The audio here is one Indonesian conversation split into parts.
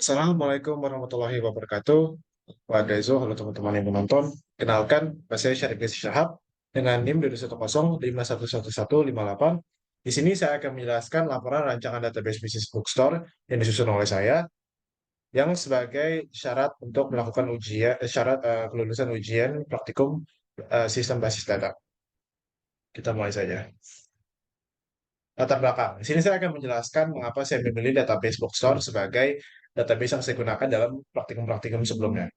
Assalamualaikum warahmatullahi wabarakatuh. Pada Ezo, halo teman-teman yang menonton. Kenalkan, saya Syarif Rizky Syahab dengan NIM 210511158. Di sini saya akan menjelaskan laporan rancangan database bisnis bookstore yang disusun oleh saya, yang sebagai syarat untuk melakukan ujian, kelulusan ujian praktikum sistem basis data. Kita mulai saja. Latar belakang. Di sini saya akan menjelaskan mengapa saya memilih database bookstore sebagai database yang saya gunakan dalam praktikum-praktikum sebelumnya.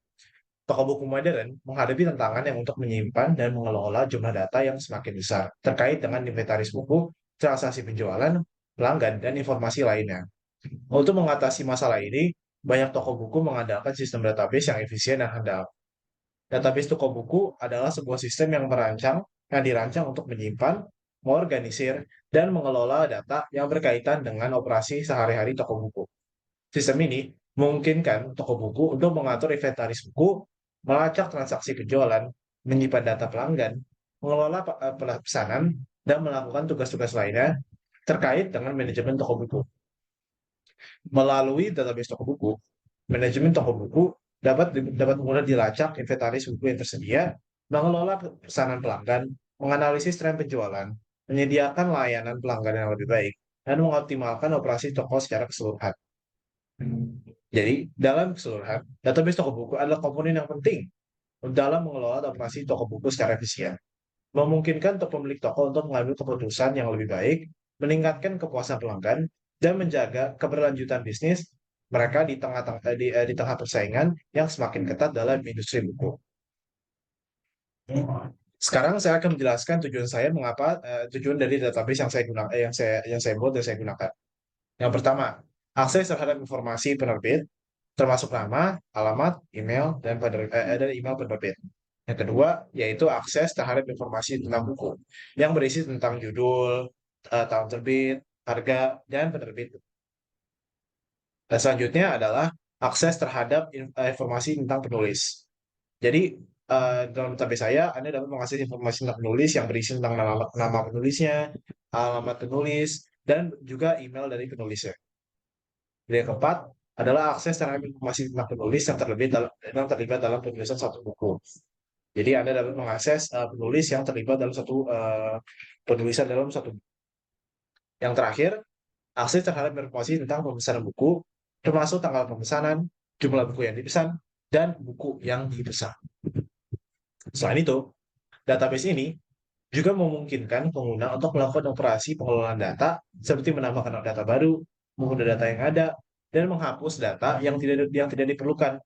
Toko buku modern menghadapi tantangan yang untuk menyimpan dan mengelola jumlah data yang semakin besar terkait dengan inventaris buku, transaksi penjualan, pelanggan, dan informasi lainnya. Untuk mengatasi masalah ini, banyak toko buku mengandalkan sistem database yang efisien dan handal. Database toko buku adalah sebuah sistem yang dirancang untuk menyimpan, mengorganisir, dan mengelola data yang berkaitan dengan operasi sehari-hari toko buku. Sistem ini memungkinkan toko buku untuk mengatur inventaris buku, melacak transaksi penjualan, menyimpan data pelanggan, mengelola pesanan, dan melakukan tugas-tugas lainnya terkait dengan manajemen toko buku. Melalui database toko buku, manajemen toko buku dapat mudah dilacak inventaris buku yang tersedia, mengelola pesanan pelanggan, menganalisis tren penjualan, menyediakan layanan pelanggan yang lebih baik, dan mengoptimalkan operasi toko secara keseluruhan. Jadi, dalam keseluruhan, database toko buku adalah komponen yang penting dalam mengelola operasi toko buku secara efisien. Memungkinkan untuk pemilik toko untuk mengambil keputusan yang lebih baik, meningkatkan kepuasan pelanggan, dan menjaga keberlanjutan bisnis mereka di tengah persaingan yang semakin ketat dalam industri buku. Sekarang saya akan menjelaskan tujuan saya tujuan dari database yang saya gunakan, yang saya buat dan saya gunakan. Yang pertama, akses terhadap informasi penerbit, termasuk nama, alamat, email, dan email penerbit. Yang kedua, yaitu akses terhadap informasi tentang buku, yang berisi tentang judul, tahun terbit, harga, dan penerbit. Dan selanjutnya adalah akses terhadap informasi tentang penulis. Jadi, dalam database saya, Anda dapat mengakses informasi tentang penulis yang berisi tentang nama penulisnya, alamat penulis, dan juga email dari penulisnya. Dan yang keempat adalah akses terhadap informasi tentang penulis yang terlibat dalam penulisan satu buku. Jadi Anda dapat mengakses penulis yang terlibat dalam penulisan dalam satu buku. Yang terakhir, akses terhadap informasi tentang pemesanan buku, termasuk tanggal pemesanan, jumlah buku yang dipesan, dan buku yang dipesan. Selain itu, database ini juga memungkinkan pengguna untuk melakukan operasi pengelolaan data seperti menambahkan data baru, mengubah data yang ada, dan menghapus data yang tidak diperlukan.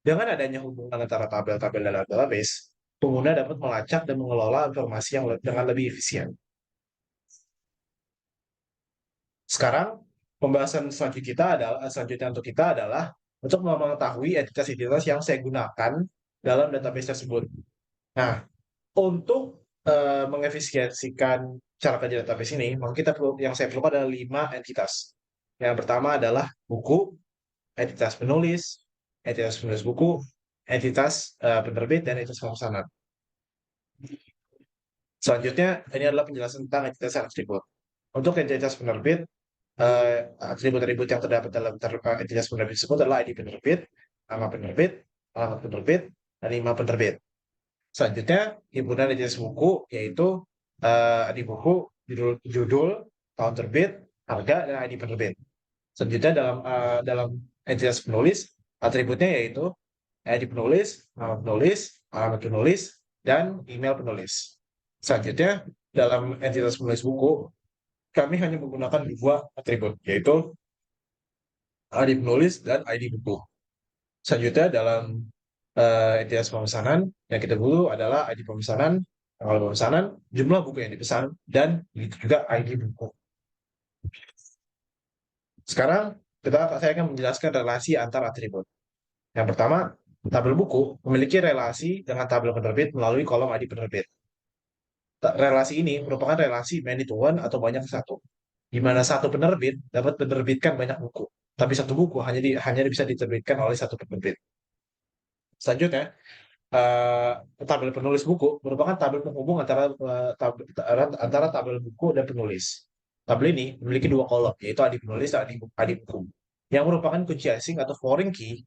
Dengan adanya hubungan antara tabel-tabel dalam database, pengguna dapat melacak dan mengelola informasi dengan lebih efisien. Sekarang, pembahasan selanjutnya untuk kita adalah untuk mengetahui entitas-entitas yang saya gunakan dalam database tersebut. Nah, untuk mengefisiensikan cara kerja database ini, yang saya perlukan adalah 5 entitas. Yang pertama adalah buku, entitas penulis buku, entitas penerbit, dan entitas pemesanan. Selanjutnya, ini adalah penjelasan tentang entitas atribut. Untuk entitas penerbit, atribut-atribut yang terdapat dalam entitas penerbit tersebut adalah ID penerbit, nama penerbit, alamat penerbit, dan email penerbit. Selanjutnya, himpunan entitas buku, yaitu ID buku, judul, tahun terbit, harga, dan ID penerbit. Selanjutnya, dalam entitas penulis, atributnya yaitu ID penulis, nama penulis, alamat penulis, dan email penulis. Selanjutnya, dalam entitas penulis buku, kami hanya menggunakan 2 atribut, yaitu ID penulis dan ID buku. Selanjutnya, dalam entitas pemesanan, yang kita butuh adalah ID pemesanan, tanggal pemesanan, jumlah buku yang dipesan, dan begitu juga ID buku. Sekarang, saya akan menjelaskan relasi antar atribut. Yang pertama, tabel buku memiliki relasi dengan tabel penerbit melalui kolom ID penerbit. Relasi ini merupakan relasi many to one atau banyak ke satu, di mana satu penerbit dapat menerbitkan banyak buku, tapi satu buku hanya bisa diterbitkan oleh satu penerbit. Selanjutnya, tabel penulis buku merupakan tabel penghubung antara tabel buku dan penulis. Tabel ini memiliki 2 kolom, yaitu ID penulis dan ID buku. yang merupakan kunci asing atau foreign key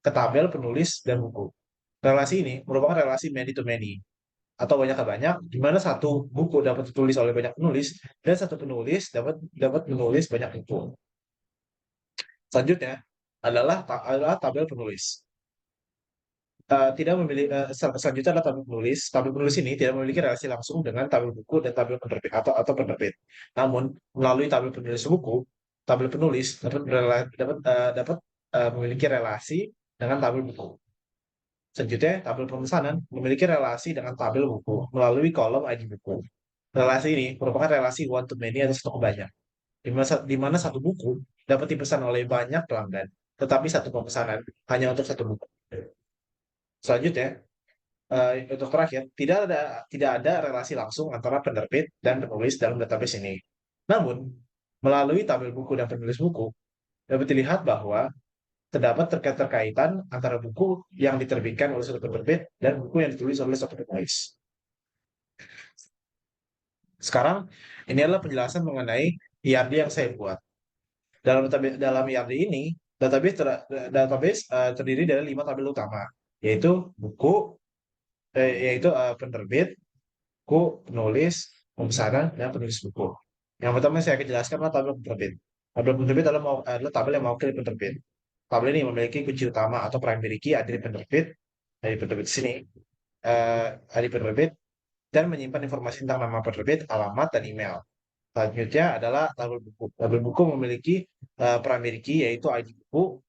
ke tabel penulis dan buku. Relasi ini merupakan relasi many to many atau banyak ke banyak, di mana satu buku dapat ditulis oleh banyak penulis dan satu penulis dapat dapat menulis banyak buku. Selanjutnya adalah tabel penulis. Tidak memiliki selanjutnya adalah tabel penulis. Tabel penulis ini tidak memiliki relasi langsung dengan tabel buku dan tabel penerbit atau penerbit. Namun melalui tabel penulis buku, tabel penulis dapat memiliki relasi dengan tabel buku. Selanjutnya, tabel pemesanan memiliki relasi dengan tabel buku melalui kolom ID buku. Relasi ini merupakan relasi one to many atau satu ke banyak, di mana satu buku dapat dipesan oleh banyak pelanggan, tetapi satu pemesanan hanya untuk satu buku. Selanjutnya, untuk terakhir, tidak ada relasi langsung antara penerbit dan penulis dalam database ini. Namun, melalui tabel buku dan penulis buku, dapat dilihat bahwa terdapat terkaitan antara buku yang diterbitkan oleh satu penerbit dan buku yang ditulis oleh satu penulis. Sekarang, ini adalah penjelasan mengenai IRD yang saya buat. Dalam IRD ini, database terdiri dari 5 tabel utama, yaitu penerbit, buku, penulis, pemesanan, dan penulis buku. Yang pertama saya akan jelaskan adalah tabel penerbit. Tabel penerbit adalah tabel yang mewakili penerbit. Tabel ini memiliki kunci utama atau primary key dari penerbit sini, dari penerbit, dan menyimpan informasi tentang nama penerbit, alamat, dan email. Selanjutnya adalah tabel buku. Tabel buku memiliki primary key yaitu ID buku,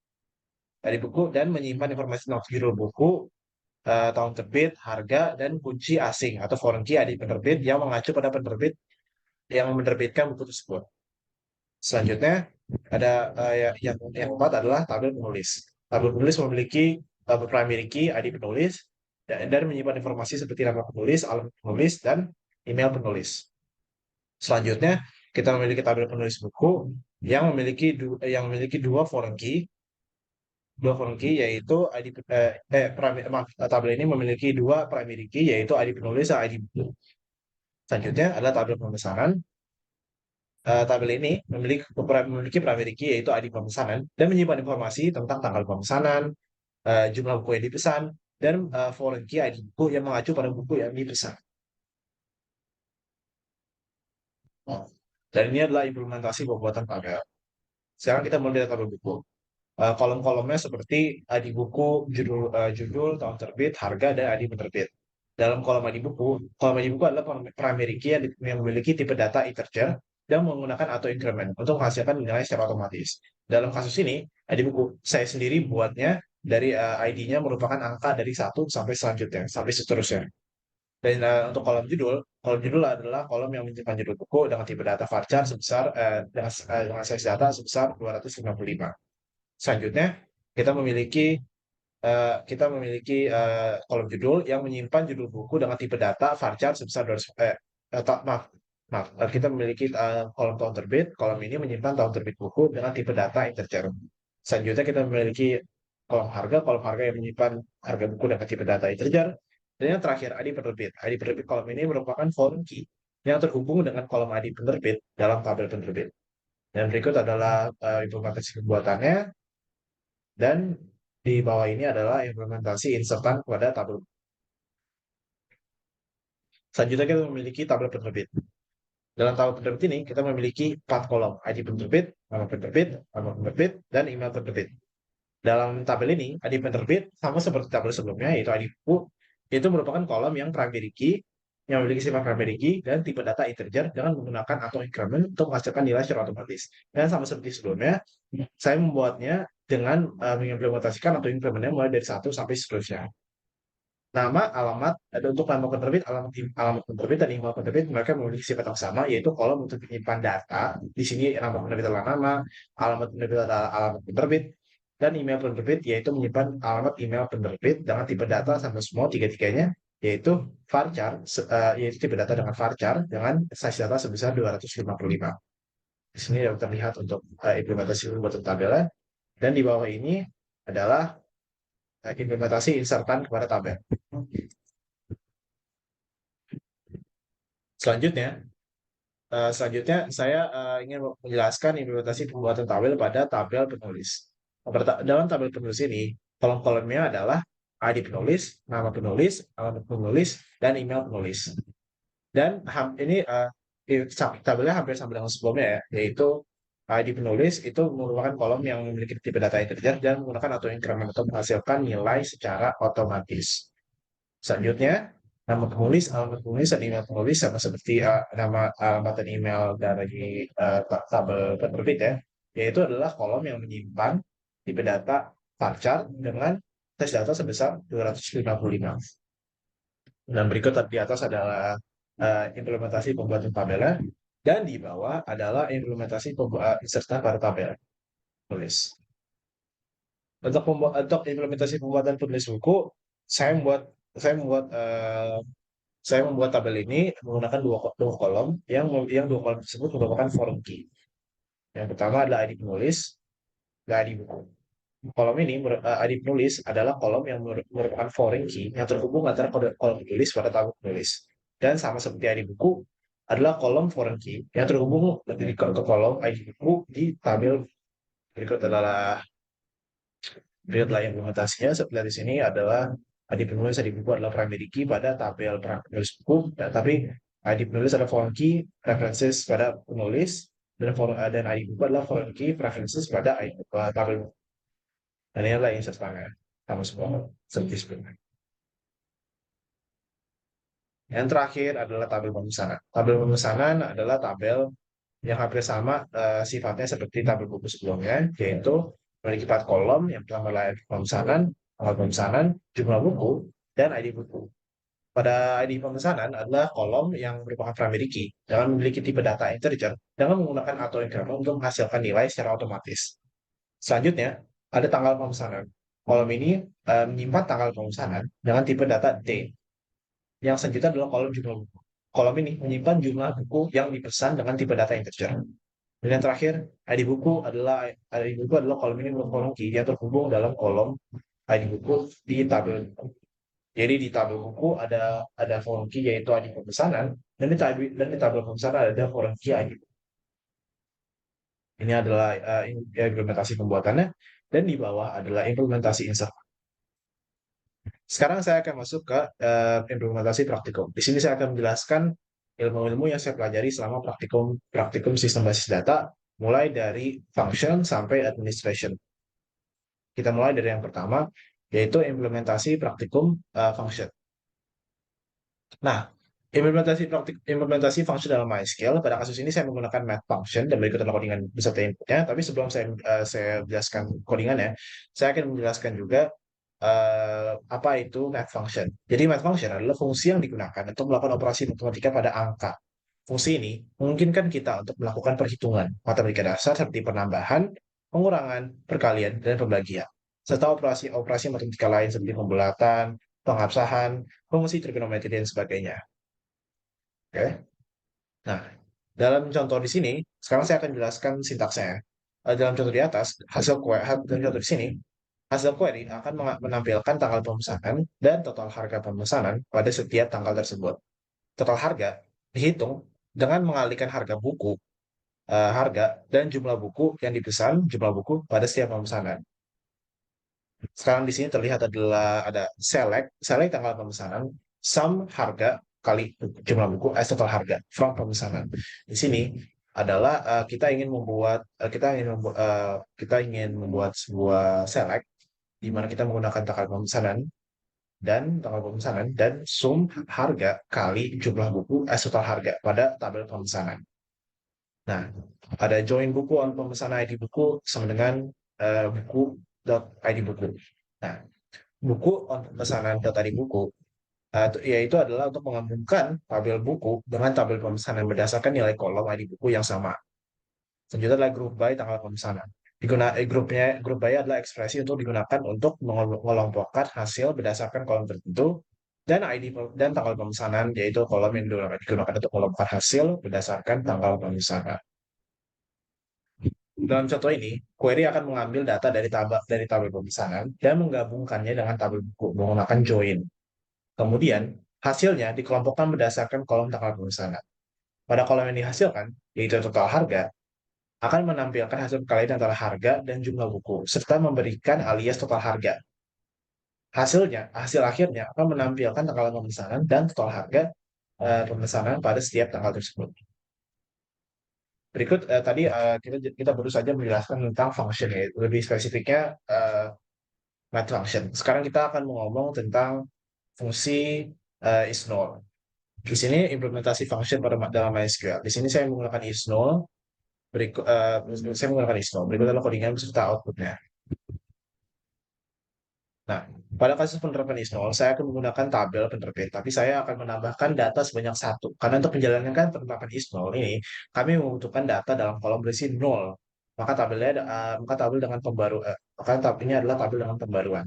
dan menyimpan informasi tentang judul buku, tahun terbit, harga, dan kunci asing atau foreign key ID penerbit yang mengacu pada penerbit yang menerbitkan buku tersebut. Selanjutnya ada yang keempat adalah tabel penulis. Tabel penulis memiliki primary key ID penulis dan menyimpan informasi seperti nama penulis, alamat penulis, dan email penulis. Selanjutnya kita memiliki tabel penulis buku yang memiliki dua foreign key. Dua foreign key yaitu tabel ini memiliki dua primary key yaitu ID penulis dan ID buku. Selanjutnya adalah tabel pemesanan. Tabel ini memiliki primary key yaitu ID pemesanan dan menyimpan informasi tentang tanggal pemesanan, jumlah buku yang dipesan, dan foreign key ID buku yang mengacu pada buku yang dipesan. Dan ini adalah implementasi pembuatan tabel. Sekarang kita mulai dari tabel buku. Kolom-kolomnya seperti ID buku, judul, tahun terbit, harga, dan ID penerbit. Dalam kolom ID buku adalah primary key yang memiliki tipe data integer dan menggunakan auto increment untuk menghasilkan nilai secara otomatis. Dalam kasus ini, ID buku saya sendiri buatnya dari ID-nya merupakan angka dari 1 sampai selanjutnya, sampai seterusnya. Dan untuk kolom judul adalah kolom yang menyimpan judul buku dengan tipe data varchar dengan size data sebesar 255. Selanjutnya, kita memiliki kolom judul yang menyimpan judul buku dengan tipe data varchar sebesar 200, maaf, maaf. Kita memiliki kolom tahun terbit. Kolom ini menyimpan tahun terbit buku dengan tipe data integer. Selanjutnya kita memiliki kolom harga yang menyimpan harga buku dengan tipe data integer. Dan yang terakhir, ID penerbit. ID penerbit kolom ini merupakan foreign key yang terhubung dengan kolom ID penerbit dalam tabel penerbit. Dan berikut adalah implementasi pembuatannya. Dan di bawah ini adalah implementasi insertan kepada tabel. Selanjutnya kita memiliki tabel penerbit. Dalam tabel penerbit ini kita memiliki 4 kolom, ID penerbit, nama penerbit, alamat penerbit, dan email penerbit. Dalam tabel ini, ID penerbit sama seperti tabel sebelumnya, yaitu ID buku, itu merupakan kolom yang primary key, yang memiliki sifat primary key dan tipe data integer dengan menggunakan auto increment untuk menghasilkan nilai secara otomatis. Dan sama seperti sebelumnya, saya membuatnya dengan mengimplementasikan auto incrementnya mulai dari 1 sampai seterusnya. Nama, alamat, ada untuk nama penerbit, alamat penerbit, dan email penerbit, mereka memiliki sifat yang sama, yaitu kolom untuk menyimpan data. Di sini nama penerbit adalah nama, alamat penerbit adalah alamat penerbit, dan email penerbit yaitu menyimpan alamat email penerbit dengan tipe data sama semua tiga-tiganya, yaitu varchar, yaitu tipe data dengan varchar dengan size data sebesar 255. Di sini dapat terlihat untuk implementasi pembuatan tabelnya, dan di bawah ini adalah implementasi insertan kepada tabel. Selanjutnya, Selanjutnya saya ingin menjelaskan implementasi pembuatan tabel pada tabel penulis. Dalam tabel penulis ini, kolom-kolomnya adalah ID penulis, nama penulis, alamat penulis, dan email penulis. Dan ini tabelnya hampir sama dengan sebelumnya ya, yaitu ID penulis itu merupakan kolom yang memiliki tipe data integer dan menggunakan auto increment atau menghasilkan nilai secara otomatis. Selanjutnya, nama penulis, alamat penulis, dan email penulis sama seperti nama, alamat, dan email dari tabel penerbit ya, yaitu adalah kolom yang menyimpan tipe data varchar dengan tes data sebesar 255. Dan berikut di atas adalah implementasi pembuatan tabelnya, dan di bawah adalah implementasi insertan pada tabel tulis. Untuk implementasi pembuatan penulis buku, saya membuat saya membuat saya membuat tabel ini menggunakan dua kolom yang dua kolom tersebut merupakan foreign key. Yang pertama adalah ID penulis dan ID buku. Kolom ini ID penulis adalah kolom yang merupakan foreign key yang terhubung antara kolom penulis pada tabel penulis. Dan sama seperti ID buku adalah kolom foreign key yang terhubung ke kolom ID buku di tabel. Berikut adalah implementasinya. Seperti di sini adalah ID penulis, ID buku adalah primary key pada tabel penulis buku, tapi ID penulis adalah foreign key references pada penulis, dan ID buku adalah foreign key references pada tabel buku. Dan ini adalah insertannya sama semua seperti sebelumnya. Yang terakhir adalah tabel pemesanan. Tabel pemesanan adalah tabel yang hampir sama sifatnya seperti tabel buku sebelumnya, yaitu memiliki 4 kolom. Yang pertama adalah pemesanan, tanggal pemesanan, jumlah buku, dan ID buku. Pada ID pemesanan adalah kolom yang merupakan primary key dengan memiliki tipe data integer dengan menggunakan auto increment untuk menghasilkan nilai secara otomatis. Selanjutnya, ada tanggal pemesanan. Kolom ini menyimpan tanggal pemesanan dengan tipe data D. Yang selanjutnya adalah kolom jumlah buku. Kolom ini menyimpan jumlah buku yang dipesan dengan tipe data integer. Dan yang terakhir, ID buku adalah kolom ini merupakan kolom key yang terhubung dalam kolom ID buku di tabel buku. Jadi di tabel buku ada kolom key yaitu ID pemesanan, dan di tabel pemesanan ada kolom key ID. Ini adalah implementasi pembuatannya, dan di bawah adalah implementasi insert. Sekarang saya akan masuk ke implementasi praktikum. Di sini saya akan menjelaskan ilmu-ilmu yang saya pelajari selama praktikum sistem basis data, mulai dari function sampai administration. Kita mulai dari yang pertama, yaitu implementasi praktikum function. Nah, implementasi function dalam MySQL, pada kasus ini saya menggunakan math function, dan berikut adalah codingan beserta inputnya. Tapi sebelum saya jelaskan codingannya, saya akan menjelaskan juga apa itu math function. Jadi math function adalah fungsi yang digunakan untuk melakukan operasi matematika pada angka. Fungsi ini memungkinkan kita untuk melakukan perhitungan matematika dasar seperti penambahan, pengurangan, perkalian, dan pembagian, serta operasi matematika lain seperti pembulatan, pengabsahan, fungsi trigonometri, dan sebagainya. Oke. Nah, dalam contoh di sini, sekarang saya akan jelaskan sintaksnya. Dalam contoh di atas, dalam contoh di sini, hasil query akan menampilkan tanggal pemesanan dan total harga pemesanan pada setiap tanggal tersebut. Total harga dihitung dengan mengalihkan harga buku, harga, dan jumlah buku yang dipesan, jumlah buku pada setiap pemesanan. Sekarang di sini terlihat ada select tanggal pemesanan, sum harga kali jumlah buku, total harga from pemesanan. Di sini adalah kita ingin membuat sebuah select di mana kita menggunakan tanggal pemesanan dan sum harga kali jumlah buku total harga pada tabel pemesanan. Nah, ada join buku on pemesanan ID buku sama dengan buku.id buku. Nah, buku on pemesanan .id buku yaitu adalah untuk menggabungkan tabel buku dengan tabel pemesanan berdasarkan nilai kolom ID buku yang sama. Selanjutnya adalah group by tanggal pemesanan. Grup by adalah ekspresi untuk digunakan untuk mengelompokkan hasil berdasarkan kolom tertentu, dan ID dan tanggal pemesanan yaitu kolom yang digunakan untuk mengelompokkan hasil berdasarkan tanggal pemesanan. Dalam contoh ini, query akan mengambil data dari tabel pemesanan dan menggabungkannya dengan tabel buku menggunakan join. Kemudian, hasilnya dikelompokkan berdasarkan kolom tanggal pemesanan. Pada kolom yang dihasilkan, yaitu total harga, akan menampilkan hasil perkalian antara harga dan jumlah buku, serta memberikan alias total harga. Hasil akhirnya akan menampilkan tanggal pemesanan dan total harga pemesanan pada setiap tanggal tersebut. Berikut tadi kita baru saja menjelaskan tentang function, ya. Lebih spesifiknya math function. Sekarang kita akan ngomong tentang fungsi is null. Di sini implementasi function dalam MySQL. Di sini saya menggunakan is null. Saya menggunakan is null. Berikut adalah codingan beserta outputnya. Nah, pada kasus penerapan is null, saya akan menggunakan tabel penerbit, tapi saya akan menambahkan data sebanyak satu. Karena untuk menjalankan penerapan is null ini, kami membutuhkan data dalam kolom berisi nol. Maka tabel dengan ini adalah tabel dengan pembaruan.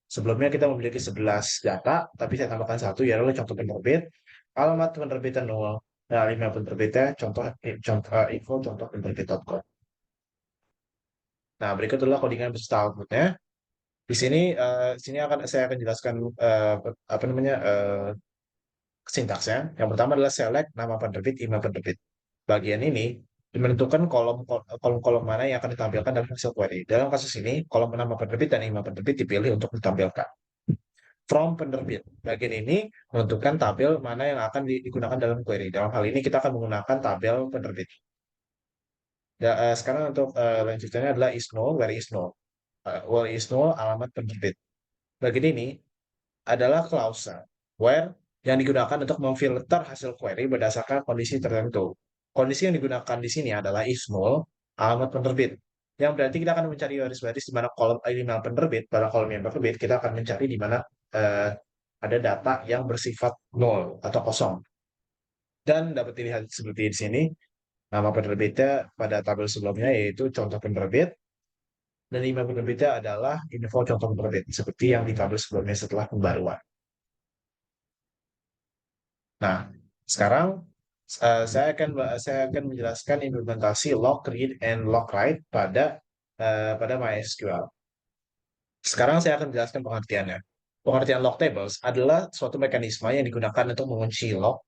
Sebelumnya kita memiliki 11 data, tapi saya tambahkan satu, ya adalah contoh penerbit, alamat penerbitan nol, nah, email penerbitnya, info contoh penerbit.com. Nah, berikut adalah codingan beserta outputnya. Di sini saya akan jelaskan apa namanya sintaksnya. Yang pertama adalah select nama penerbit, email penerbit. Bagian ini menentukan kolom-kolom mana yang akan ditampilkan dalam hasil query. Dalam kasus ini, kolom nama penerbit dan email penerbit dipilih untuk ditampilkan. From penerbit. Bagian ini menentukan tabel mana yang akan digunakan dalam query. Dalam hal ini kita akan menggunakan tabel penerbit. Sekarang untuk lanjutannya adalah is null, where is null. Where is null, alamat penerbit. Bagian ini adalah klausa where yang digunakan untuk memfilter hasil query berdasarkan kondisi tertentu. Kondisi yang digunakan di sini adalah is null, alamat penerbit. Yang berarti kita akan mencari baris-baris di mana kolom email penerbit, pada kolom yang penerbit kita akan mencari di mana ada data yang bersifat nol atau kosong. Dan dapat dilihat seperti di sini, nama penerbitnya pada tabel sebelumnya yaitu contoh penerbit, dan email penerbitnya adalah info contoh penerbit, seperti yang di tabel sebelumnya setelah pembaruan. Nah, sekarang saya akan menjelaskan implementasi log read and log write pada MySQL. Sekarang saya akan menjelaskan pengertiannya. Pengertian log tables adalah suatu mekanisme yang digunakan untuk mengunci log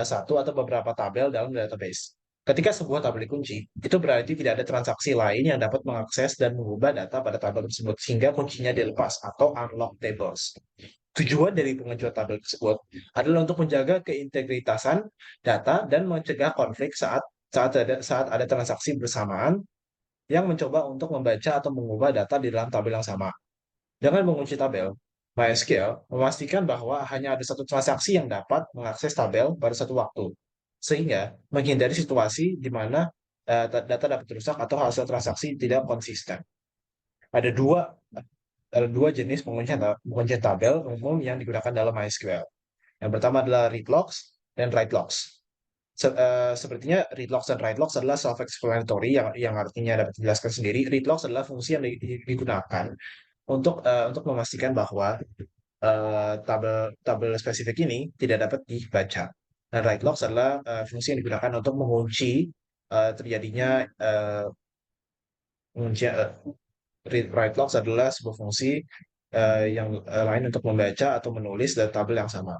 satu atau beberapa tabel dalam database. Ketika sebuah tabel dikunci, itu berarti tidak ada transaksi lain yang dapat mengakses dan mengubah data pada tabel tersebut sehingga kuncinya dilepas atau unlock tables. Tujuan dari pengecualian tabel tersebut adalah untuk menjaga keintegritasan data dan mencegah konflik saat ada transaksi bersamaan yang mencoba untuk membaca atau mengubah data di dalam tabel yang sama. Dengan mengunci tabel, MySQL memastikan bahwa hanya ada satu transaksi yang dapat mengakses tabel pada satu waktu, sehingga menghindari situasi di mana data dapat rusak atau hasil transaksi tidak konsisten. Ada dua jenis penguncian tabel umum yang digunakan dalam MySQL. Yang pertama adalah read logs dan write logs. Sepertinya read logs dan write logs adalah self-explanatory yang artinya dapat dijelaskan sendiri. Read logs adalah fungsi yang digunakan untuk memastikan bahwa tabel tabel spesifik ini tidak dapat dibaca. Dan write logs adalah fungsi yang digunakan untuk mengunci terjadinya mengunci write logs adalah sebuah fungsi yang lain untuk membaca atau menulis dari tabel yang sama.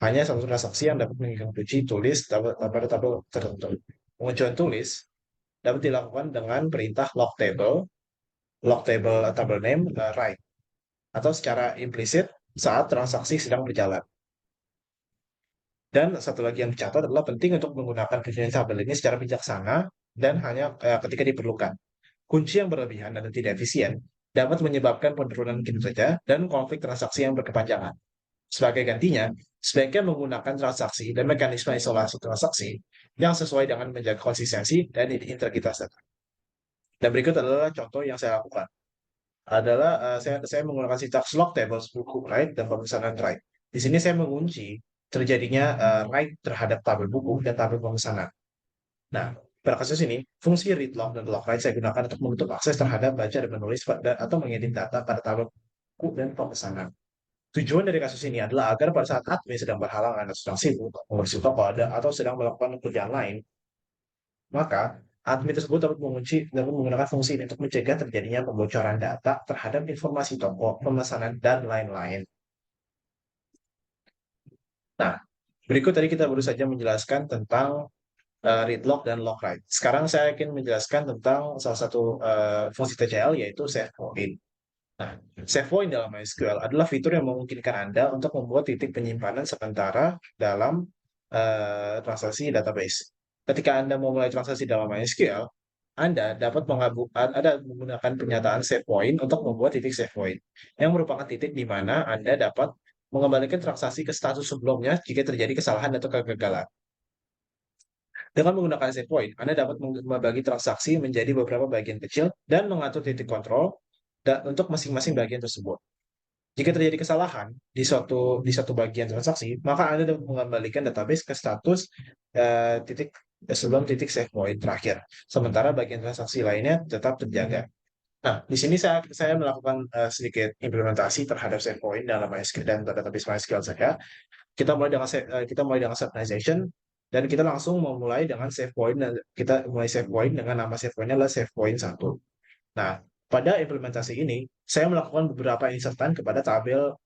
Hanya satu transaksi yang dapat mengikuti tulis pada tabel tertentu. Penguncian tulis dapat dilakukan dengan perintah log table table name write, atau secara implisit saat transaksi sedang berjalan. Dan satu lagi yang dicatat adalah penting untuk menggunakan kunci tabel ini secara bijaksana dan hanya ketika diperlukan. Kunci yang berlebihan dan tidak efisien dapat menyebabkan penurunan kinerja dan konflik transaksi yang berkepanjangan. Sebagai gantinya, sebaiknya menggunakan transaksi dan mekanisme isolasi transaksi yang sesuai dengan menjaga konsistensi dan integritas data. Dan berikut adalah contoh yang saya lakukan. Saya menggunakan sintaks log tables buku write dan pemesanan write. Di sini saya mengunci terjadinya write terhadap tabel buku dan tabel pemesanan. Nah, pada kasus ini, fungsi read log dan log write saya gunakan untuk menutup akses terhadap baca dan menulis atau mengedit data pada tabel buku dan pemesanan. Tujuan dari kasus ini adalah agar pada saat admin sedang berhalangan atau sedang sibuk mengurus toko atau sedang melakukan pekerjaan lain, maka admin tersebut dapat menggunakan fungsi ini untuk mencegah terjadinya pembocoran data terhadap informasi toko, pemesanan, dan lain-lain. Nah, Berikut tadi kita baru saja menjelaskan tentang read lock dan lock write. Sekarang saya akan menjelaskan tentang salah satu fungsi TCL yaitu save point. Nah, save point dalam MySQL adalah fitur yang memungkinkan Anda untuk membuat titik penyimpanan sementara dalam transaksi database. Ketika Anda memulai transaksi dalam MySQL, Anda dapat Anda menggunakan pernyataan save point untuk membuat titik save point, yang merupakan titik di mana Anda dapat mengembalikan transaksi ke status sebelumnya jika terjadi kesalahan atau kegagalan. Dengan menggunakan save point, Anda dapat membagi transaksi menjadi beberapa bagian kecil dan mengatur titik kontrol untuk masing-masing bagian tersebut. Jika terjadi kesalahan di satu bagian transaksi, maka Anda dapat mengembalikan database ke status sebelum titik save point terakhir. Sementara bagian transaksi lainnya tetap terjaga. Nah, di sini saya melakukan sedikit implementasi terhadap save point dalam MySQL dan database MySQL saya. Kita mulai dengan synchronization dan kita langsung memulai dengan save point dan kita mulai save point dengan nama save point adalah save point 1. Nah, pada implementasi ini saya melakukan beberapa insertan kepada tabel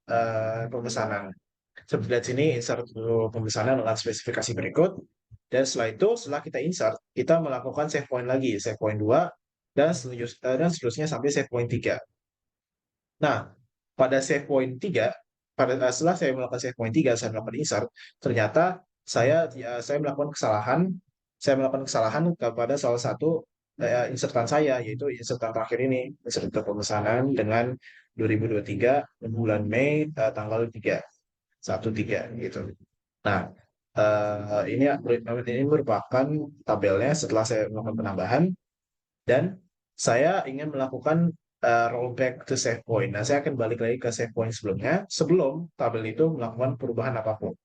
pemesanan. Seperti lihat sini insert pemesanan dengan spesifikasi berikut dan setelah kita insert, kita melakukan save point lagi, save point 2 dan seterusnya sampai save point 3. Nah, pada save point 3, setelah saya melakukan save point 3, saya melakukan insert, ternyata saya melakukan kesalahan kepada salah satu insertan saya, yaitu insertan terakhir ini, insertan pemesanan dengan 2023 bulan Mei tanggal 3, 1-3 gitu. Nah, ini merupakan tabelnya setelah saya melakukan penambahan dan saya ingin melakukan rollback to save point. Nah, saya akan balik lagi ke save point sebelumnya sebelum tabel itu melakukan perubahan apapun.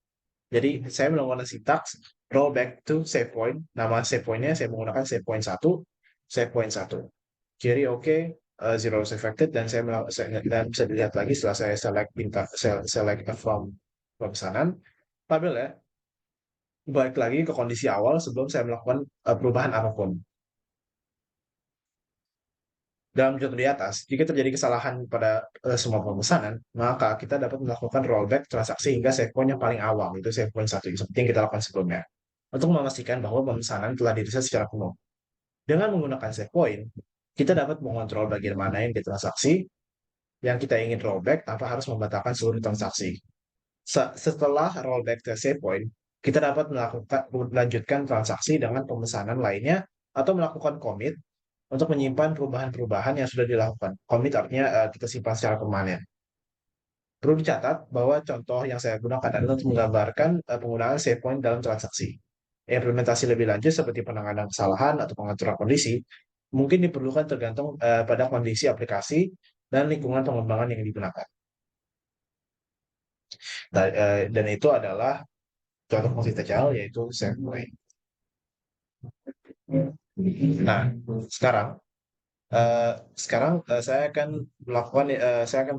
Jadi, saya melakukan sintaks rollback to save point. Nama save point-nya saya menggunakan save point 1. Kiri oke, zero is affected, dan dan bisa dilihat lagi setelah saya select from pemesanan, tabel ya, balik lagi ke kondisi awal sebelum saya melakukan perubahan apapun. Dalam contoh di atas, jika terjadi kesalahan pada semua pemesanan, maka kita dapat melakukan rollback transaksi hingga save point yang paling awal, itu save point 1, seperti yang kita lakukan sebelumnya, untuk memastikan bahwa pemesanan telah direset secara penuh. Dengan menggunakan save point, kita dapat mengontrol bagian mana yang ditransaksi yang kita ingin rollback tanpa harus membatalkan seluruh transaksi. Setelah rollback ke save point, kita dapat melanjutkan transaksi dengan pemesanan lainnya atau melakukan commit untuk menyimpan perubahan-perubahan yang sudah dilakukan. Commit artinya kita simpan secara permanen. Perlu dicatat bahwa contoh yang saya gunakan adalah untuk menggambarkan penggunaan save point dalam transaksi. Implementasi lebih lanjut seperti penanganan kesalahan atau pengaturan kondisi mungkin diperlukan tergantung pada kondisi aplikasi dan lingkungan pengembangan yang digunakan. Dan itu adalah contoh fungsi TCL yaitu save point. Nah, sekarang saya akan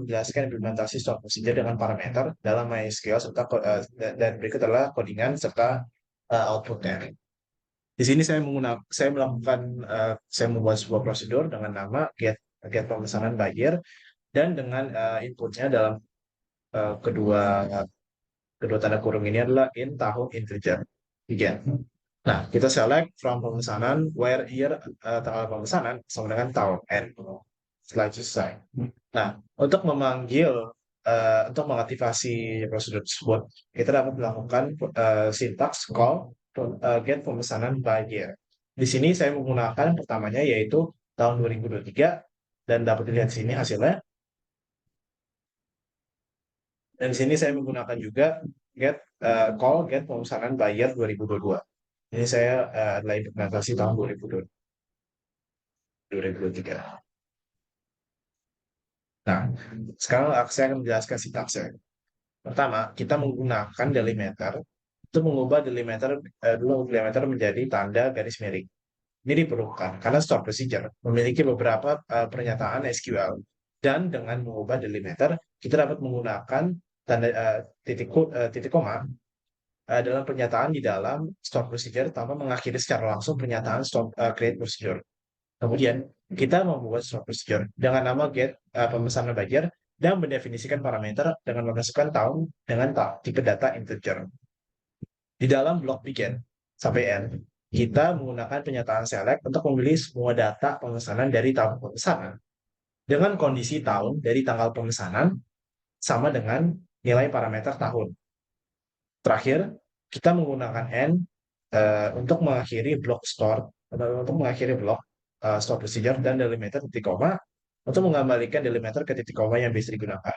menjelaskan implementasi stored procedure dengan parameter dalam MySQL dan berikut adalah codingan serta outputnya. Di sini saya membuat sebuah prosedur dengan nama get pemesanan buyer dan dengan inputnya dalam kedua kedua tanda kurung ini adalah tahun integer begin. Nah, kita select from pemesanan where year tanggal pemesanan sama dengan tahun n. Setelah itu selesai. Nah, untuk mengaktifasi prosedur tersebut, kita dapat melakukan sintaks call get pemesanan by year. Di sini saya menggunakan pertamanya yaitu tahun 2023 dan dapat dilihat sini hasilnya. Dan di sini saya menggunakan juga get pemesanan by year 2022. Ini saya adalah implementasi tahun 2023. Nah, sekarang saya akan menjelaskan sintaksnya. Pertama, kita menggunakan delimiter untuk mengubah delimiter menjadi tanda garis miring. Ini diperlukan karena stored procedure memiliki beberapa pernyataan SQL dan dengan mengubah delimiter kita dapat menggunakan tanda titik koma dalam pernyataan di dalam stored procedure tanpa mengakhiri secara langsung pernyataan create procedure. Kemudian kita membuat stored procedure dengan nama get pemesanan buyer dan mendefinisikan parameter dengan memasukkan tahun dengan tipe data integer. Di dalam blok begin sampai end, kita menggunakan penyataan select untuk memilih semua data pemesanan dari tahun pemesanan dengan kondisi tahun dari tanggal pemesanan sama dengan nilai parameter tahun. Terakhir, kita menggunakan end untuk mengakhiri blok store atau untuk mengakhiri blok store procedure dan delimiter titik koma untuk mengembalikan delimiter ke titik koma yang bisa digunakan.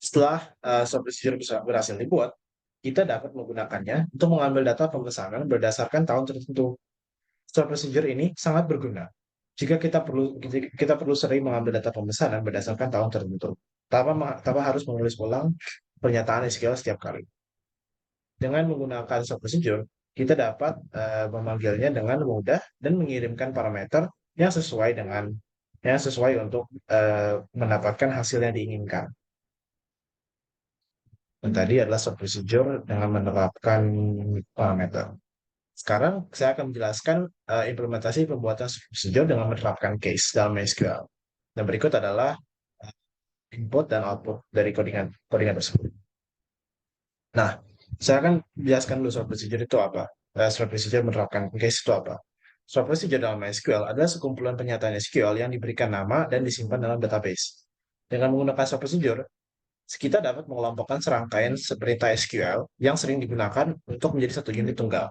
Setelah store procedure berhasil dibuat, kita dapat menggunakannya untuk mengambil data pemesanan berdasarkan tahun tertentu. Store procedure ini sangat berguna jika kita perlu sering mengambil data pemesanan berdasarkan tahun tertentu, tanpa harus menulis ulang pernyataan SQL setiap kali. Dengan menggunakan store procedure, kita dapat memanggilnya dengan mudah dan mengirimkan parameter yang sesuai untuk mendapatkan hasil yang diinginkan. Dan tadi adalah store procedure dengan menerapkan parameter. Sekarang saya akan menjelaskan implementasi pembuatan store procedure dengan menerapkan case dalam MySQL. Dan berikut adalah input dan output dari codingan tersebut. Nah, saya akan jelaskan dulu store procedure itu apa. Store procedure menerapkan case itu apa. Store procedure dalam MySQL adalah sekumpulan pernyataan SQL yang diberikan nama dan disimpan dalam database. Dengan menggunakan store procedure, kita dapat mengelompokkan serangkaian perintah SQL yang sering digunakan untuk menjadi satu unit tunggal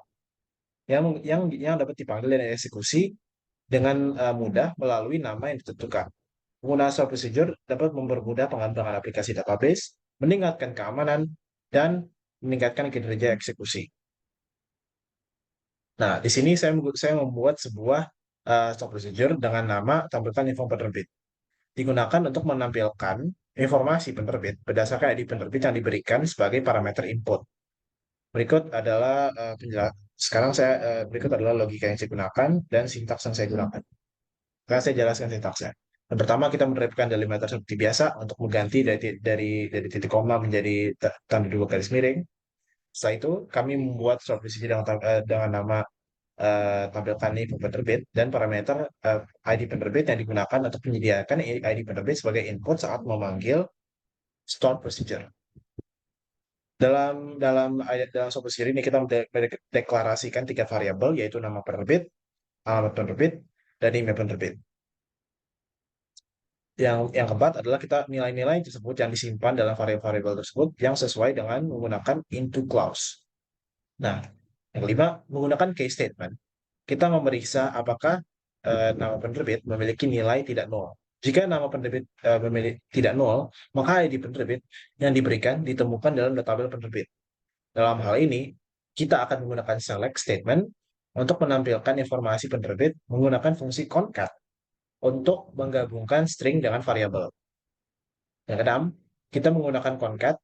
yang dapat dipanggil dan dieksekusi dengan mudah melalui nama yang ditentukan. Penggunaan store procedure dapat mempermudah pengembangan aplikasi database, meningkatkan keamanan, dan meningkatkan kinerja eksekusi. Nah, di sini saya membuat sebuah store procedure dengan nama tampilkan info penerbit. Digunakan untuk menampilkan informasi penerbit berdasarkan ID penerbit yang diberikan sebagai parameter input. Berikut adalah berikut adalah logika yang saya gunakan dan sintaks yang saya gunakan. Sekarang saya jelaskan sintaksnya. Yang pertama, kita menerapkan delimiter seperti biasa untuk mengganti dari titik koma menjadi tanda dua garis miring. Setelah itu, kami membuat short procedure dengan nama tampilkan info penerbit dan parameter ID penerbit yang digunakan untuk menyediakan ID penerbit sebagai input saat memanggil store procedure. Dalam short procedure ini kita mendeklarasikan 3 variabel, yaitu nama penerbit, alamat penerbit, dan email penerbit. Yang keempat adalah kita nilai-nilai tersebut yang disimpan dalam variabel tersebut yang sesuai dengan menggunakan into clause. Nah, yang kelima, menggunakan case statement. Kita memeriksa apakah nama penerbit memiliki nilai tidak nol. Jika nama penerbit tidak nol, maka ID penerbit yang diberikan ditemukan dalam tabel penerbit. Dalam hal ini, kita akan menggunakan select statement untuk menampilkan informasi penerbit menggunakan fungsi concat untuk menggabungkan string dengan variabel. Yang keenam, kita menggunakan concat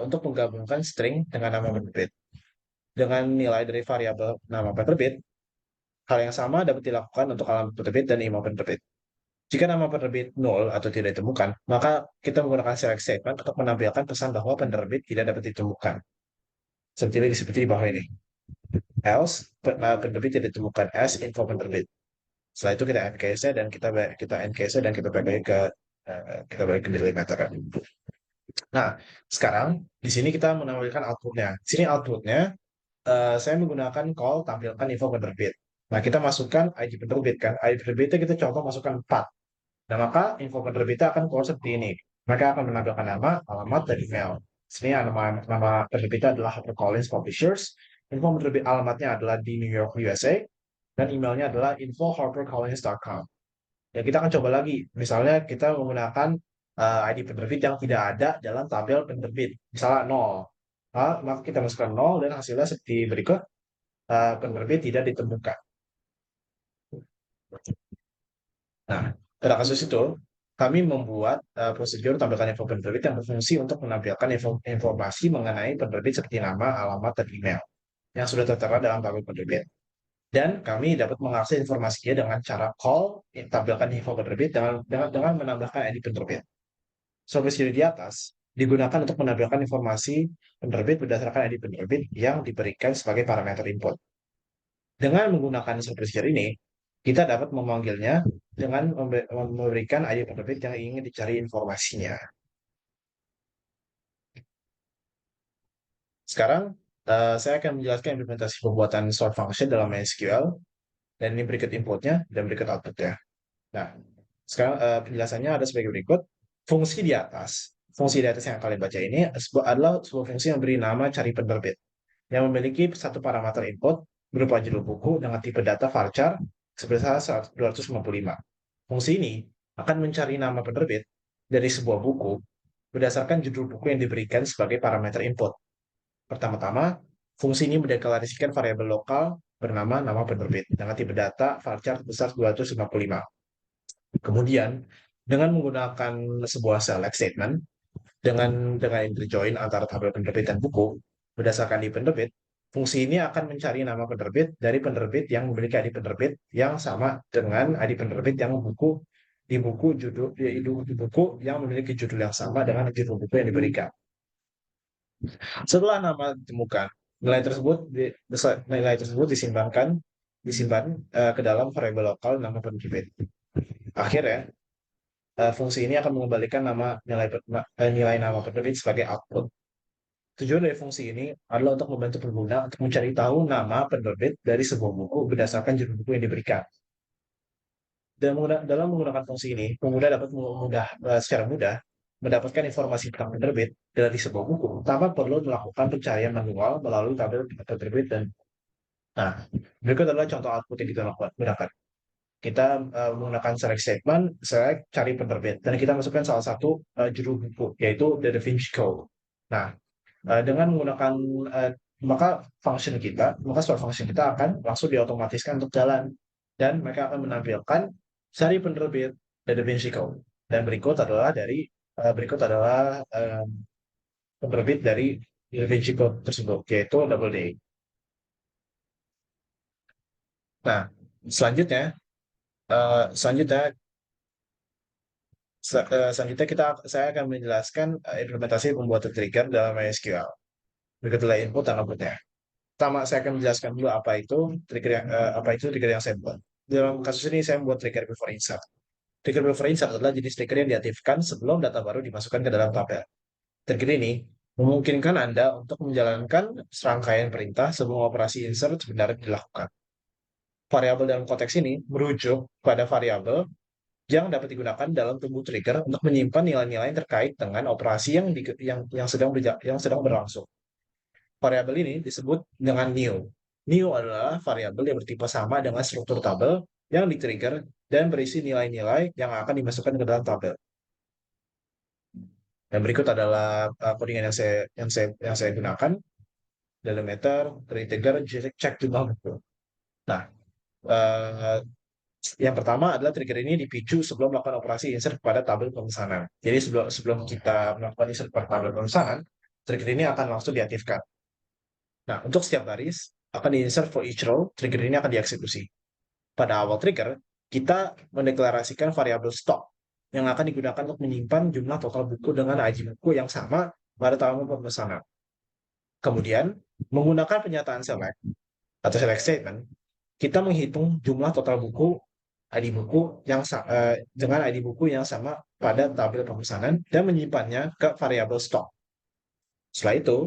untuk menggabungkan string dengan nama penerbit. Dengan nilai dari variabel nama penerbit, hal yang sama dapat dilakukan untuk alamat penerbit dan email penerbit. Jika nama penerbit nol atau tidak ditemukan, maka kita menggunakan select statement untuk menampilkan pesan bahwa penerbit tidak dapat ditemukan. Seperti di bawah ini. Else, penerbit tidak ditemukan as info penerbit. Setelah itu kita end case-nya dan kita end case-nya dan kita balik ke delimiter. Nah, sekarang di sini kita menampilkan output-nya. Di sini output-nya saya menggunakan call tampilkan info penerbit. Nah, kita masukkan ID penerbit kan. ID penerbitnya kita coba masukkan 4. Nah, maka info penerbitnya akan keluar seperti ini. Mereka akan menampilkan nama, alamat, dan email. Sini nama penerbitnya adalah HarperCollins Publishers. Info penerbit alamatnya adalah di New York, USA. Dan emailnya adalah info@harpercollins.com. Ya, kita akan coba lagi. Misalnya kita menggunakan ID penerbit yang tidak ada dalam tabel penerbit. Misalnya 0. Maka kita masukkan 0 dan hasilnya seperti berikut. Penerbit tidak ditemukan. Nah, pada kasus itu, kami membuat prosedur tampilkan info penerbit yang berfungsi untuk menampilkan informasi mengenai penerbit seperti nama, alamat, dan email yang sudah tertera dalam tabel penerbit. Dan kami dapat mengakses informasinya dengan cara call tampilkan info penerbit dengan menambahkan ID penerbit. Solusi di atas digunakan untuk menampilkan informasi penerbit berdasarkan ID penerbit yang diberikan sebagai parameter input. Dengan menggunakan procedure ini, kita dapat memanggilnya dengan memberikan ID penerbit yang ingin dicari informasinya. Sekarang saya akan menjelaskan implementasi pembuatan sort function dalam MySQL, dan ini berikut inputnya dan berikut outputnya. Nah, sekarang penjelasannya ada sebagai berikut. Fungsi di atas yang kalian baca ini adalah sebuah fungsi yang beri nama cari penerbit, yang memiliki satu parameter input berupa judul buku dengan tipe data varchar sebesar 255. Fungsi ini akan mencari nama penerbit dari sebuah buku berdasarkan judul buku yang diberikan sebagai parameter input. Pertama-tama, fungsi ini mendeklarasikan variabel lokal bernama nama penerbit dengan tipe data varchar sebesar 255. Kemudian, dengan menggunakan sebuah select statement, dengan interjoin antara tabel penerbit dan buku, berdasarkan ID penerbit, fungsi ini akan mencari nama penerbit dari penerbit yang memiliki ID penerbit yang sama dengan ID penerbit yang di buku yang memiliki judul yang sama dengan judul buku yang diberikan. Setelah nama ditemukan, nilai tersebut disimpan ke dalam variabel lokal nama penerbit. Akhirnya, fungsi ini akan mengembalikan nilai nama penerbit sebagai output. Tujuan dari fungsi ini adalah untuk membantu pengguna untuk mencari tahu nama penerbit dari sebuah buku berdasarkan judul buku yang diberikan. Dalam menggunakan fungsi ini, pengguna dapat secara mudah mendapatkan informasi tentang penerbit dari sebuah buku tanpa perlu melakukan pencarian manual melalui tabel penerbit dan nah, berikut adalah contoh output yang kita gunakan. Kita menggunakan select statement, select cari penerbit, dan kita masukkan salah satu judul buku, yaitu The Da Vinci Code. Nah, dengan menggunakan maka store function kita akan langsung diotomatiskan untuk jalan, dan mereka akan menampilkan seri penerbit dari Da Vinci Code. Dan berikut adalah penerbit dari Da Vinci Code tersebut, yaitu Doubleday. Nah, selanjutnya uh, selanjutnya selanjutnya saya akan menjelaskan implementasi pembuatan trigger dalam MySQL. Berikut adalah input dan outputnya. Pertama, saya akan menjelaskan dulu apa itu trigger yang saya buat. Dalam kasus ini saya membuat trigger before insert. Trigger before insert adalah jenis trigger yang diaktifkan sebelum data baru dimasukkan ke dalam tabel. Trigger ini memungkinkan Anda untuk menjalankan serangkaian perintah sebelum operasi insert sebenarnya dilakukan. Variabel dalam konteks ini merujuk pada variabel yang dapat digunakan dalam tunggu trigger untuk menyimpan nilai-nilai terkait dengan operasi yang sedang berlangsung. Variabel ini disebut dengan new. New adalah variabel yang bertipe sama dengan struktur tabel yang di-trigger dan berisi nilai-nilai yang akan dimasukkan ke dalam tabel. Dan berikut adalah codingan yang saya gunakan. Delimiter, trigger, check jumlah buku. Nah, uh, yang pertama adalah trigger ini dipicu sebelum melakukan operasi insert pada tabel pemesanan. Jadi sebelum kita melakukan insert pada tabel pemesanan, trigger ini akan langsung diaktifkan. Nah, untuk setiap baris akan di-insert for each row, trigger ini akan dieksekusi. Pada awal trigger, kita mendeklarasikan variabel stock yang akan digunakan untuk menyimpan jumlah total buku dengan ID buku yang sama pada tabel pemesanan. Kemudian, menggunakan penyataan select atau select statement, kita menghitung jumlah total buku ID buku dengan ID buku yang sama pada tabel pemesanan dan menyimpannya ke variabel stock. Setelah itu,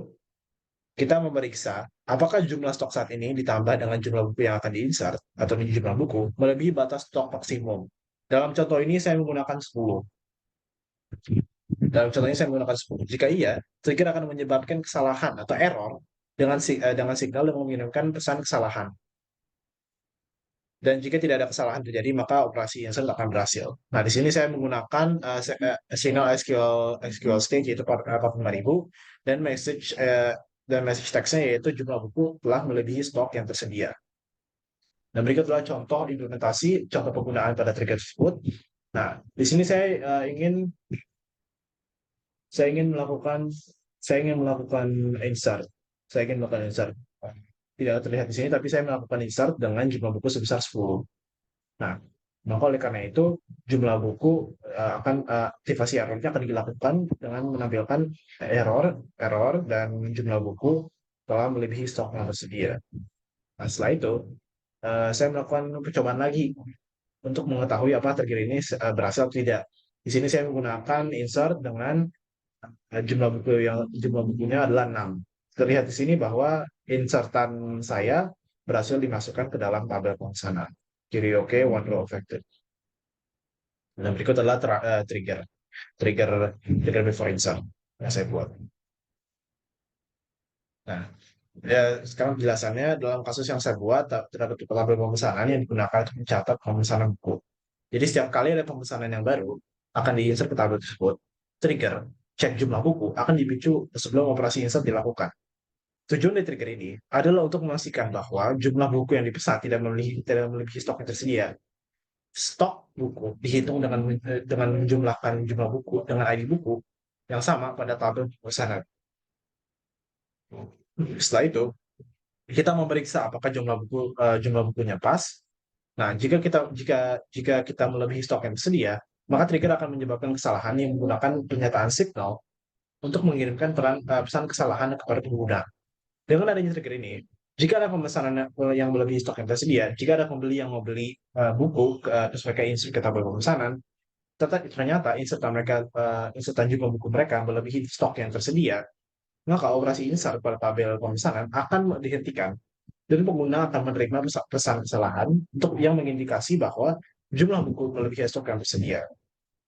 kita memeriksa apakah jumlah stok saat ini ditambah dengan jumlah buku yang akan diinsert atau jumlah buku melebihi batas stok maksimum. Dalam contoh ini saya menggunakan 10. Jika iya, trigger akan menyebabkan kesalahan atau error dengan signal yang mengirimkan pesan kesalahan. Dan jika tidak ada kesalahan terjadi, maka operasi insert akan berhasil. Nah, di sini saya menggunakan signal SQL state yaitu 45.000 dan message text-nya yaitu jumlah buku telah melebihi stok yang tersedia. Dan berikut adalah contoh implementasi, contoh penggunaan pada trigger tersebut. Nah, di sini saya ingin melakukan insert. Tidak terlihat di sini, tapi saya melakukan insert dengan jumlah buku sebesar 10. Nah, maka oleh karena itu jumlah buku aktivasi errornya akan dilakukan dengan menampilkan error dan jumlah buku telah melebihi stok yang tersedia. Nah, setelah itu saya melakukan percobaan lagi untuk mengetahui apa trigger ini berhasil atau tidak. Di sini saya menggunakan insert dengan jumlah bukunya adalah 6. terlihat di sini bahwa insertan saya berhasil dimasukkan ke dalam tabel pemesanan. Jadi oke, one row affected. Dan berikut adalah trigger, trigger, trigger before insert yang saya buat. Nah, ya, sekarang penjelasannya dalam kasus yang saya buat terdapat tabel pemesanan yang digunakan untuk mencatat pemesanan buku. Jadi setiap kali ada pemesanan yang baru akan diinsert ke tabel tersebut. Trigger cek jumlah buku akan dipicu sebelum operasi insert dilakukan. Tujuan dari trigger ini adalah untuk memastikan bahwa jumlah buku yang dipesan tidak melebihi stok yang tersedia. Stok buku dihitung dengan menjumlahkan jumlah buku dengan ID buku yang sama pada tabel pemesanan. Setelah itu, kita memeriksa apakah jumlah bukunya pas. Nah, jika kita melebihi stok yang tersedia, maka trigger akan menyebabkan kesalahan yang menggunakan pernyataan signal untuk mengirimkan pesan kesalahan kepada pengguna. Dengan adanya trigger ini, jika ada pemesanan yang melebihi stok yang tersedia, jika ada pembeli yang mau beli buku, terus mereka insert ke tabel pemesanan, ternyata insertan jumlah buku mereka melebihi stok yang tersedia, maka operasi insert pada tabel pemesanan akan dihentikan dan pengguna akan menerima pesan kesalahan untuk yang mengindikasi bahwa jumlah buku melebihi stok yang tersedia.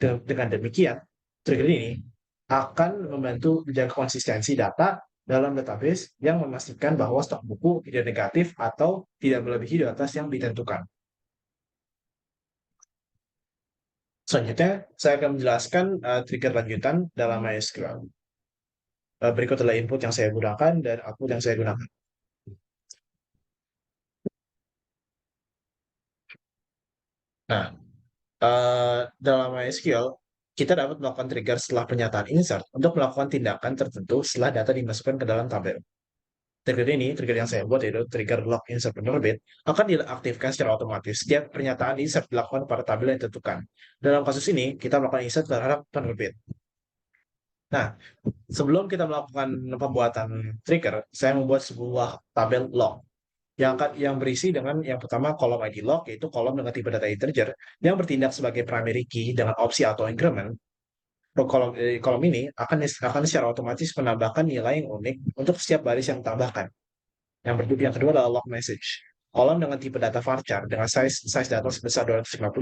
Dengan demikian, trigger ini akan membantu menjaga konsistensi data dalam database yang memastikan bahwa stok buku tidak negatif atau tidak melebihi di atas yang ditentukan. Selanjutnya, saya akan menjelaskan trigger lanjutan dalam MySQL. Berikut adalah input yang saya gunakan dan output yang saya gunakan. Nah, dalam MySQL, kita dapat melakukan trigger setelah pernyataan insert untuk melakukan tindakan tertentu setelah data dimasukkan ke dalam tabel. Trigger yang saya buat yaitu trigger lock insert penerbit akan diaktifkan secara otomatis setiap pernyataan insert dilakukan pada tabel yang ditentukan. Dalam kasus ini, kita melakukan insert terhadap penerbit. Nah, sebelum kita melakukan pembuatan trigger, saya membuat sebuah tabel log yang berisi dengan yang pertama kolom ID log, yaitu kolom dengan tipe data integer yang bertindak sebagai primary key dengan opsi auto increment. Kolom ini akan secara otomatis menambahkan nilai yang unik untuk setiap baris yang ditambahkan. Yang kedua adalah log message. Kolom dengan tipe data varchar dengan size data sebesar 255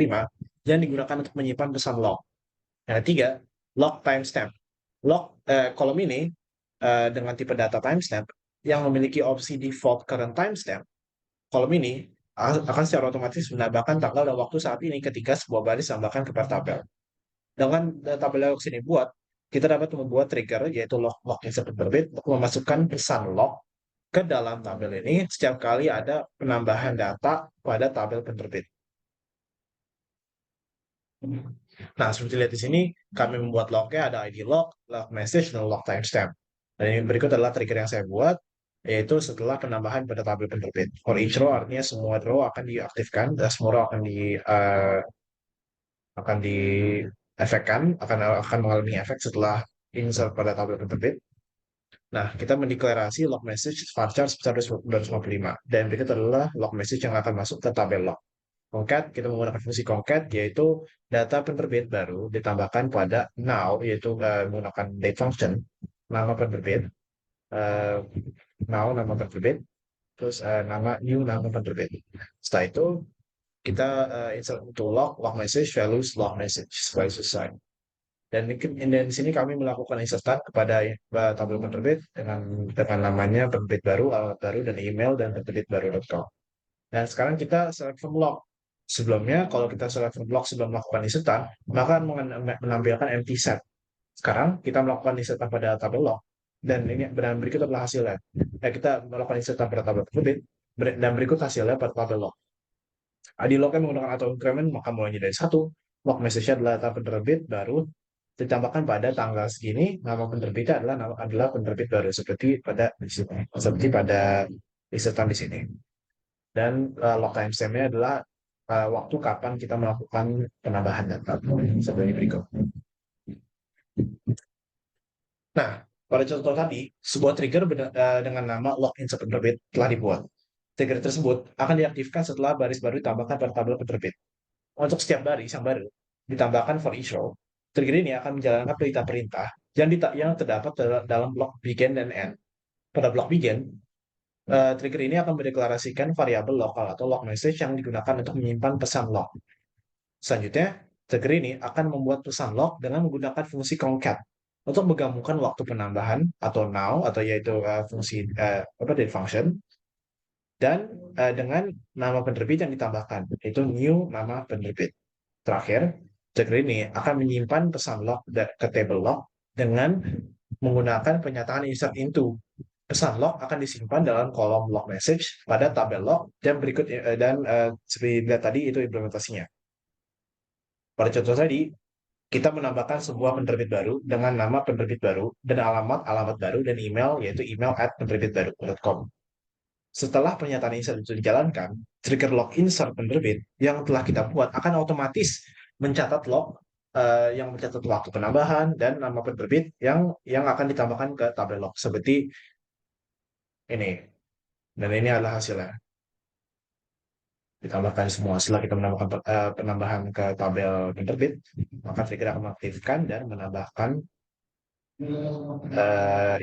yang digunakan untuk menyimpan pesan log. Yang ketiga, log timestamp. Kolom ini dengan tipe data timestamp yang memiliki opsi default current timestamp. Kolom ini akan secara otomatis menambahkan tanggal dan waktu saat ini ketika sebuah baris ditambahkan ke tabel. Dengan tabel yang sini buat, kita dapat membuat trigger yaitu log insert terbit untuk memasukkan pesan log ke dalam tabel ini setiap kali ada penambahan data pada tabel penerbit. Nah, seperti lihat di sini, kami membuat lognya ada ID log, log message, dan log timestamp. Dan yang berikut adalah trigger yang saya buat, yaitu setelah penambahan pada tabel penerbit. For each row artinya semua row akan diaktifkan, dan semua row akan diefekkan, akan mengalami efek setelah insert pada tabel penerbit. Nah, kita mendeklarasi log message varchar sebesar 255. Dan berikut adalah log message yang akan masuk ke tabel log. Concat, kita menggunakan fungsi concat, yaitu data penerbit baru ditambahkan pada now, yaitu menggunakan date function, nama penerbit, uh, now nama penerbit, terus nama penerbit. Setelah itu, kita insert untuk log message, values, log message, sebagai selesai. Dan di sini kami melakukan insertan kepada tabel penerbit dengan namanya penerbit baru, alamat baru, dan email dan penerbit baru.com. Dan sekarang kita select from log. Sebelumnya, kalau kita select from log sebelum melakukan insertan, maka menampilkan empty set. Sekarang kita melakukan insertan pada tabel log. Dan berikut adalah hasilnya. Kita melakukan insertan pada tabel penerbit, dan berikut hasilnya pada tabel log. Di lognya menggunakan auto increment, maka mulainya dari 1. Log message adalah data penerbit baru ditambahkan pada tanggal segini, nama penerbitnya adalah penerbit baru seperti pada insertan di sini. Dan log timestamp-nya adalah waktu kapan kita melakukan penambahan data seperti berikut. Nah, pada contoh tadi, sebuah trigger dengan nama log insert penerbit telah dibuat. Trigger tersebut akan diaktifkan setelah baris baru ditambahkan pada tabel penerbit. Untuk setiap baris yang baru ditambahkan for each row, trigger ini akan menjalankan perintah-perintah yang terdapat dalam blok begin dan end. pada blok begin, trigger ini akan mendeklarasikan variabel lokal atau log message yang digunakan untuk menyimpan pesan log. Selanjutnya, trigger ini akan membuat pesan log dengan menggunakan fungsi concat untuk menggabungkan waktu penambahan atau now atau yaitu fungsi dari function dan dengan nama penerbit yang ditambahkan yaitu new nama penerbit. Terakhir, trigger ini akan menyimpan pesan log ke table log dengan menggunakan pernyataan insert into. Pesan log akan disimpan dalam kolom log message pada tabel log dan seperti lihat tadi itu implementasinya. Pada contoh tadi, kita menambahkan sebuah penerbit baru dengan nama penerbit baru dan alamat baru dan email yaitu email@penerbitbaru.com. Setelah pernyataan insert itu dijalankan, trigger log insert penerbit yang telah kita buat akan otomatis mencatat log yang mencatat waktu penambahan dan nama penerbit yang akan ditambahkan ke tabel log seperti ini. Dan ini adalah hasilnya. Ditambahkan semua. Setelah kita menambahkan penambahan ke tabel penerbit, maka trigger akan mengaktifkan dan menambahkan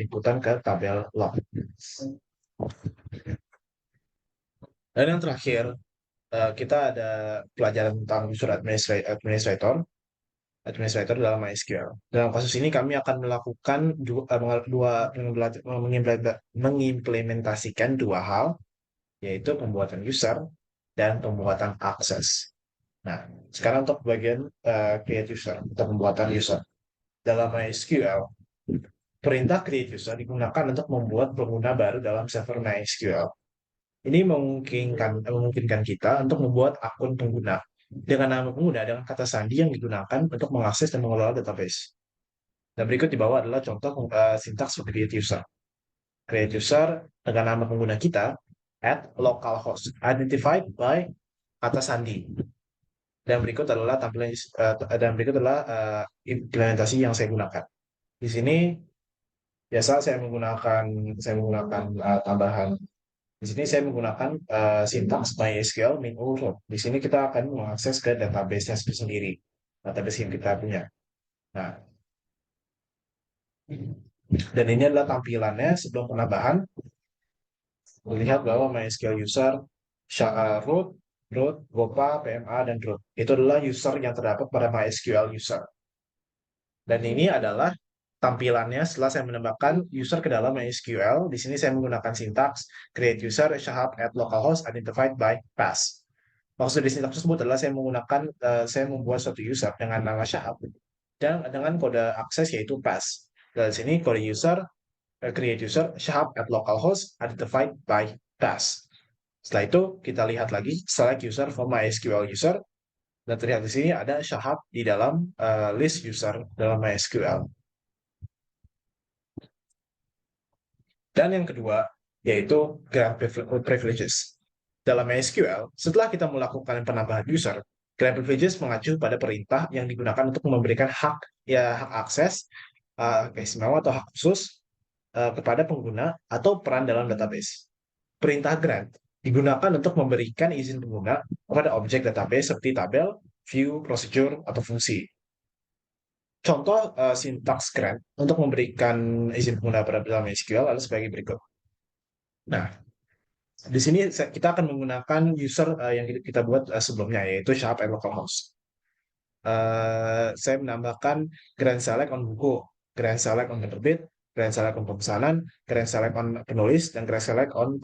inputan ke tabel log. Dan yang terakhir, kita ada pelajaran tentang user administrator dalam MySQL. Dalam kasus ini kami akan melakukan mengimplementasikan dua hal, yaitu pembuatan user dan pembuatan akses. Nah, sekarang untuk bagian create user atau pembuatan user. Dalam MySQL, perintah create user digunakan untuk membuat pengguna baru dalam server MySQL. Ini memungkinkan kita untuk membuat akun pengguna dengan nama pengguna dengan kata sandi yang digunakan untuk mengakses dan mengelola database. Dan berikut di bawah adalah contoh sintaks create user. Create user dengan nama pengguna kita @localhost identified by kata sandi. Dan berikut adalah implementasi yang saya gunakan. Di sini biasa saya menggunakan tambahan. Di sini saya menggunakan sintaks MySQL min root. Di sini kita akan mengakses ke database-nya sendiri, database yang kita punya. Nah, dan ini adalah tampilannya sebelum penambahan. Melihat bahwa MySQL user root, gopa, pma, dan root. Itu adalah user yang terdapat pada MySQL user. Dan ini adalah tampilannya setelah saya menambahkan user ke dalam MySQL. Di sini saya menggunakan sintaks create user shahab at localhost identified by pass. Maksud dari sintaks tersebut adalah saya membuat suatu user dengan nama shahab dan dengan kode akses yaitu pass. Dan di sini kode user create user shahab at localhost identified by pass. Setelah itu kita lihat lagi select user for MySQL user. Dan terlihat di sini ada shahab di dalam list user dalam MySQL. Dan yang kedua, yaitu grant privileges. Dalam MySQL, setelah kita melakukan penambahan user, grant privileges mengacu pada perintah yang digunakan untuk memberikan hak akses, keistimewaan atau hak khusus kepada pengguna atau peran dalam database. Perintah grant digunakan untuk memberikan izin pengguna kepada objek database seperti tabel, view, procedure, atau fungsi. Contoh sintaks grant untuk memberikan izin pengguna pada dalam MySQL adalah sebagai berikut. Nah, di sini kita akan menggunakan user yang kita buat sebelumnya, yaitu shahab at localhost. Saya menambahkan grant select on buku, grant select on penerbit, grant select on pemesanan, grant select on penulis, dan grant select on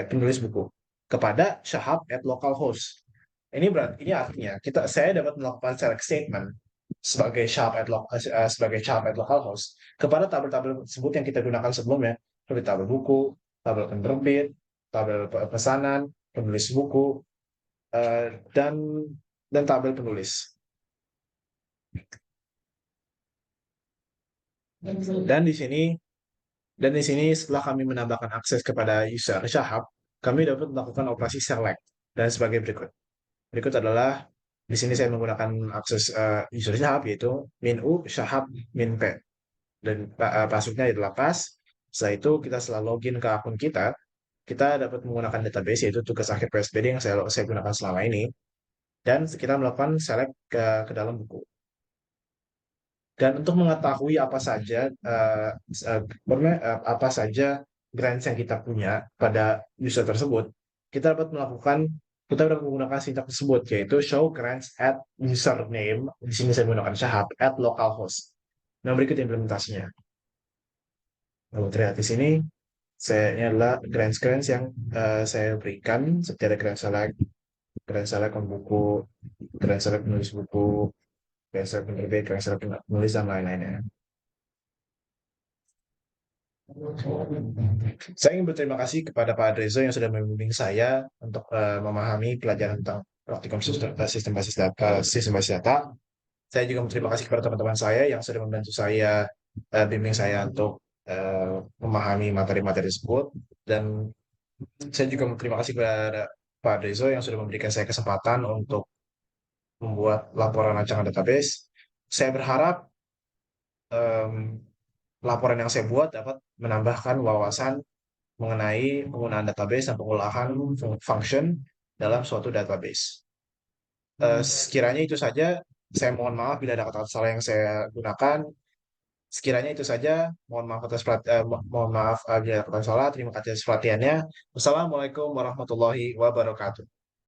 penulis buku kepada shahab at localhost. Ini artinya saya dapat melakukan select statement sebagai shahab at localhost kepada tabel-tabel tersebut yang kita gunakan sebelumnya, seperti tabel buku, tabel penerbit, tabel pesanan, penulis buku, dan tabel penulis. Dan di sini setelah kami menambahkan akses kepada user shahab, kami dapat melakukan operasi select dan sebagai berikut. Berikut adalah di sini saya menggunakan akses user shahab yaitu min u shahab min p dan passwordnya adalah pass. Setelah itu kita setelah login ke akun kita dapat menggunakan database yaitu tugas akhir PSBD yang saya gunakan selama ini dan kita melakukan select ke dalam buku. Dan untuk mengetahui apa saja apa saja grants yang kita punya pada user tersebut, kita dapat melakukan kita dapat menggunakan sintak tersebut yaitu show grants at username. Di sini saya menggunakan syahab at localhost. Nah, berikut implementasinya. Lalu terlihat di sini, ini adalah grants yang saya berikan seperti ada grant select buku, grant select penulis buku, grant select penerbit, grant select penulis dan lain-lainnya. Saya ingin berterima kasih kepada Pak Adrezo yang sudah membimbing saya untuk memahami pelajaran tentang praktikum sistem basis data. Saya juga berterima kasih kepada teman-teman saya yang sudah membantu saya, bimbing saya untuk memahami materi-materi tersebut. Dan saya juga berterima kasih kepada Pak Adrezo yang sudah memberikan saya kesempatan untuk membuat laporan rancangan database. Saya berharap em, laporan yang saya buat dapat menambahkan wawasan mengenai penggunaan database dan pengolahan function dalam suatu database. Sekiranya itu saja, saya mohon maaf bila ada kata-kata salah yang saya gunakan. Sekiranya itu saja, mohon maaf bila ada kata salah. Terima kasih atas perhatiannya. Wassalamualaikum warahmatullahi wabarakatuh.